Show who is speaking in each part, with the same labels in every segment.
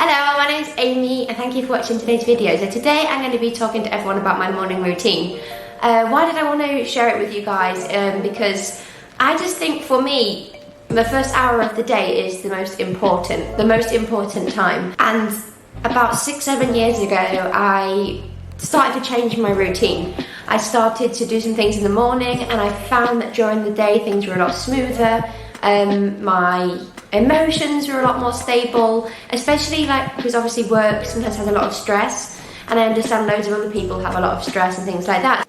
Speaker 1: Hello, my name's Amy and thank you for watching today's video. So today I'm going to be talking to everyone about my morning routine. Why did I want to share it with you guys? Because I just think for me, the first hour of the day is the most important time. And about 6-7 years ago, I started to change my routine. I started to do some things in the morning and I found that during the day things were a lot smoother. My emotions were a lot more stable, especially because obviously work sometimes has a lot of stress, and I understand loads of other people have a lot of stress and things like that.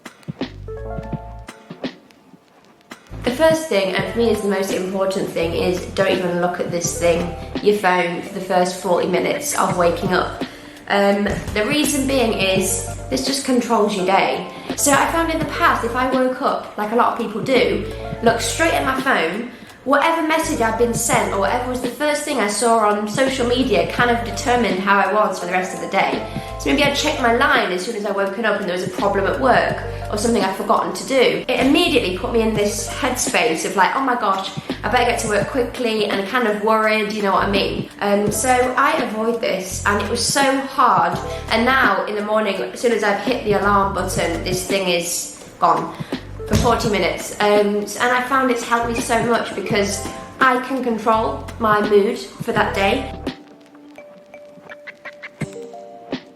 Speaker 1: The first thing, and for me is the most important thing, is don't even look at this thing, your phone, for the first 40 minutes of waking up. The reason being is this just controls your day. So I found in the past, if I woke up, like a lot of people do, look straight at my phone, whatever message I'd been sent or whatever was the first thing I saw on social media kind of determined how I was for the rest of the day. So maybe I'd check my line as soon as I woken up and there was a problem at work or something I'd forgotten to do. It immediately put me in this headspace of like, oh my gosh, I better get to work quickly, and kind of worried, you know what I mean? So I avoid this, and it was so hard. And now in the morning, as soon as I've hit the alarm button, this thing is gone for 40 minutes. And I found it's helped me so much because I can control my mood for that day.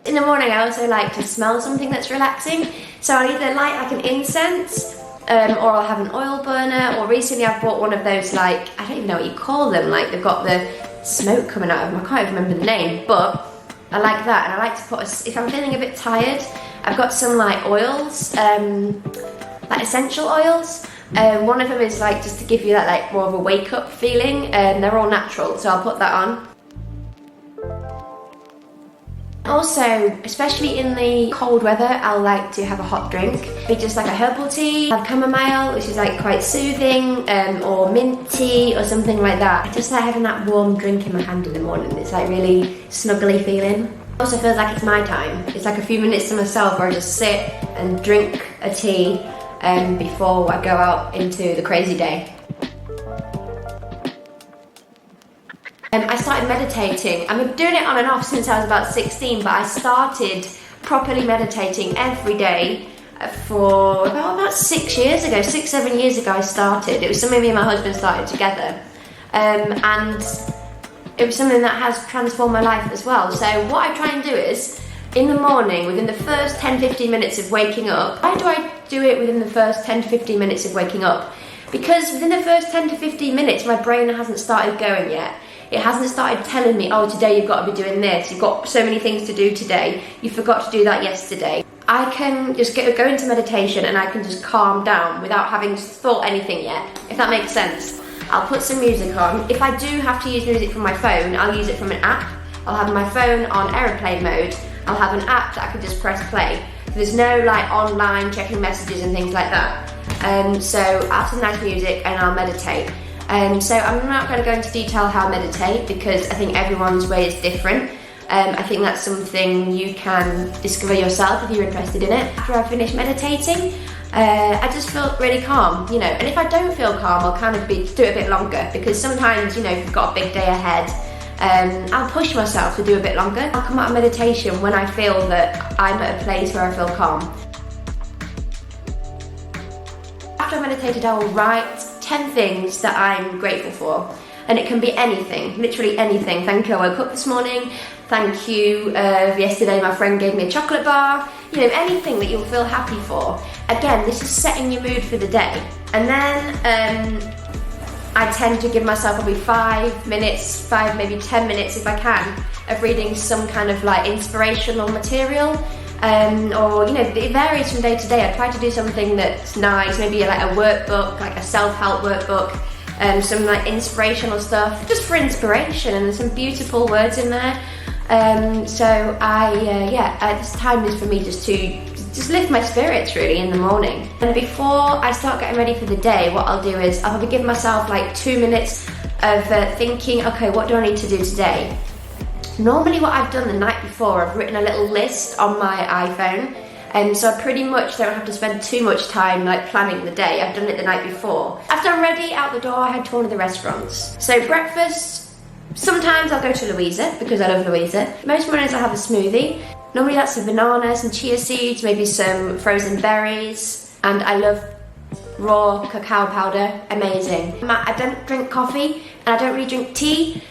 Speaker 1: In the morning, I also like to smell something that's relaxing. So I'll either light like an incense, or I'll have an oil burner, or recently I've bought one of those, like, I don't even know what you call them, like they've got the smoke coming out of them, I can't even remember the name, but I like that. And I like to put, if I'm feeling a bit tired, I've got some like oils, like essential oils. One of them is like just to give you that like more of a wake up feeling, and they're all natural, so I'll put that on. Also, especially in the cold weather, I'll like to have a hot drink. Be just like a herbal tea, have chamomile, which is like quite soothing, or mint tea or something like that. I just like having that warm drink in my hand in the morning. It's like really snuggly feeling. Also feels like it's my time. It's like a few minutes to myself where I just sit and drink a tea before I go out into the crazy day. I started meditating. I've been doing it on and off since I was about 16, but I started properly meditating every day for about 6 years ago, 6-7 years ago I started. It was something me and my husband started together. And it was something that has transformed my life as well. So what I try and do is, in the morning, within the first 10-15 minutes of waking up. Why do I do it within the first 10-15 minutes of waking up? Because within the first 10-15 minutes, my brain hasn't started going yet. It hasn't started telling me, oh, today you've got to be doing this, you've got so many things to do today, you forgot to do that yesterday. I can just go into meditation and I can just calm down without having thought anything yet, if that makes sense. I'll put some music on. If I do have to use music from my phone, I'll use it from an app. I'll have my phone on aeroplane mode. I'll have an app that I can just press play. So there's no like online checking messages and things like that. So I'll have some nice music and I'll meditate. So I'm not going to go into detail how I meditate because I think everyone's way is different. I think that's something you can discover yourself if you're interested in it. After I finish meditating, I just feel really calm, you know. And if I don't feel calm, I'll kind of do it a bit longer because sometimes, you know, if you've got a big day ahead, I'll push myself to do a bit longer. I'll come out of meditation when I feel that I'm at a place where I feel calm. After I meditated, I will write 10 things that I'm grateful for. And it can be anything, literally anything. Thank you, I woke up this morning. Thank you, yesterday my friend gave me a chocolate bar. You know, anything that you'll feel happy for. Again, this is setting your mood for the day. And then I tend to give myself probably 5 minutes, maybe 10 minutes if I can, of reading some kind of like inspirational material. Or, you know, it varies from day to day. I try to do something that's nice, maybe like a workbook, like a self-help workbook, some like inspirational stuff, just for inspiration, and there's some beautiful words in there. So this time is for me just to lift my spirits really in the morning. And before I start getting ready for the day, what I'll do is I'll probably give myself like 2 minutes of thinking, okay, what do I need to do today? Normally what I've done the night before, I've written a little list on my iPhone, so I pretty much don't have to spend too much time like planning the day. I've done it the night before. After I'm ready out the door, I head to one of the restaurants. So breakfast, Sometimes I'll go to Louisa because I love Louisa. Most mornings I'll have a smoothie. Normally that's some banana, some chia seeds, maybe some frozen berries. And I love raw cacao powder, amazing. I don't drink coffee and I don't really drink tea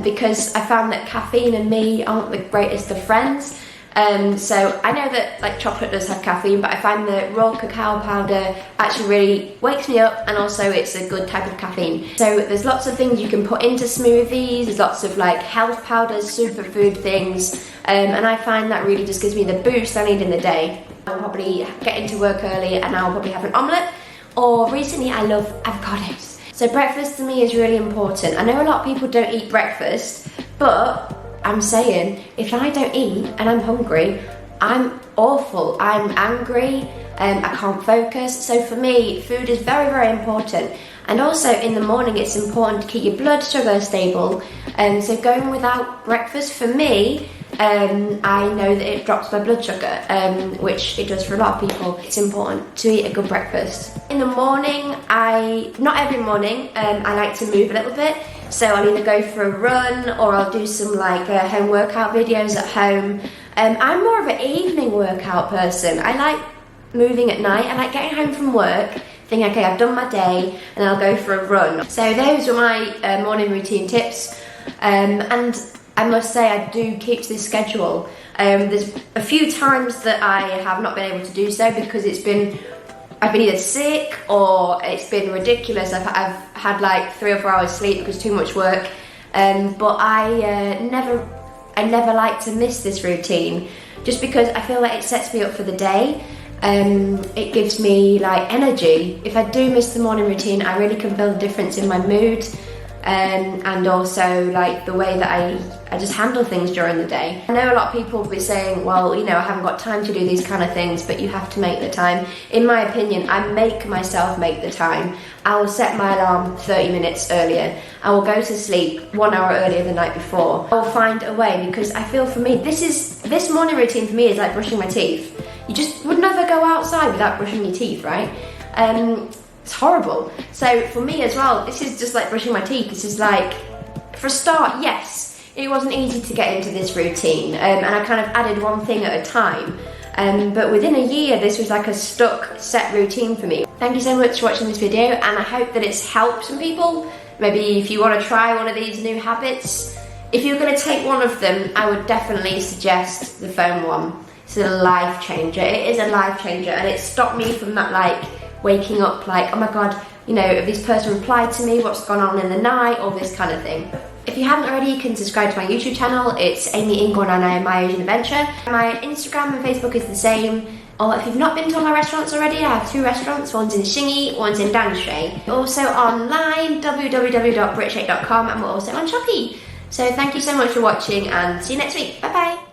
Speaker 1: because I found that caffeine and me aren't the greatest of friends. So I know that like chocolate does have caffeine, but I find that raw cacao powder actually really wakes me up, and also it's a good type of caffeine. So there's lots of things you can put into smoothies, there's lots of like health powders, superfood things, and I find that really just gives me the boost I need in the day. I'll probably get into work early and I'll probably have an omelette, or recently I love avocados. So breakfast to me is really important. I know a lot of people don't eat breakfast, but I'm saying, if I don't eat and I'm hungry, I'm awful, I'm angry, I can't focus. So for me, food is very, very important. And also in the morning, it's important to keep your blood sugar stable. So going without breakfast, for me, I know that it drops my blood sugar, which it does for a lot of people. It's important to eat a good breakfast. In the morning, not every morning, I like to move a little bit. So I'll either go for a run or I'll do some like home workout videos at home. I'm more of an evening workout person. I like moving at night. I like getting home from work, thinking, okay, I've done my day, and I'll go for a run. So those are my morning routine tips. And I must say I do keep to this schedule. There's a few times that I have not been able to do so because I've been either sick or it's been ridiculous. I've had like 3 or 4 hours sleep because too much work. But I never like to miss this routine just because I feel like it sets me up for the day. It gives me like energy. If I do miss the morning routine, I really can feel the difference in my mood. And also like the way that I just handle things during the day. I know a lot of people will be saying, well, you know, I haven't got time to do these kind of things, but you have to make the time. In my opinion, I make myself make the time. I will set my alarm 30 minutes earlier. I will go to sleep 1 hour earlier the night before. I will find a way, because I feel for me, this morning routine for me is like brushing my teeth. You just would never go outside without brushing your teeth, right? It's horrible. So for me as well, this is just like brushing my teeth. This is like, for a start, yes, it wasn't easy to get into this routine, and I kind of added one thing at a time. But within a year, this was like a set routine for me. Thank you so much for watching this video, and I hope that it's helped some people. Maybe if you want to try one of these new habits, if you're going to take one of them, I would definitely suggest the phone one. It's a life changer. It is a life changer, and it stopped me from that like waking up like, oh my god, you know, if this person replied to me, what's gone on in the night, all this kind of thing. If you haven't already, you can subscribe to my YouTube channel. It's Amy英国奶奶My Asian Adventure. My Instagram and Facebook is the same. Or if you've not been to all my restaurants already, I have 2 restaurants. One's in Xinyi, one's in Danshui. We're also online, www.britshape.com, and we're also on Shopee. So thank you so much for watching, and see you next week. Bye bye.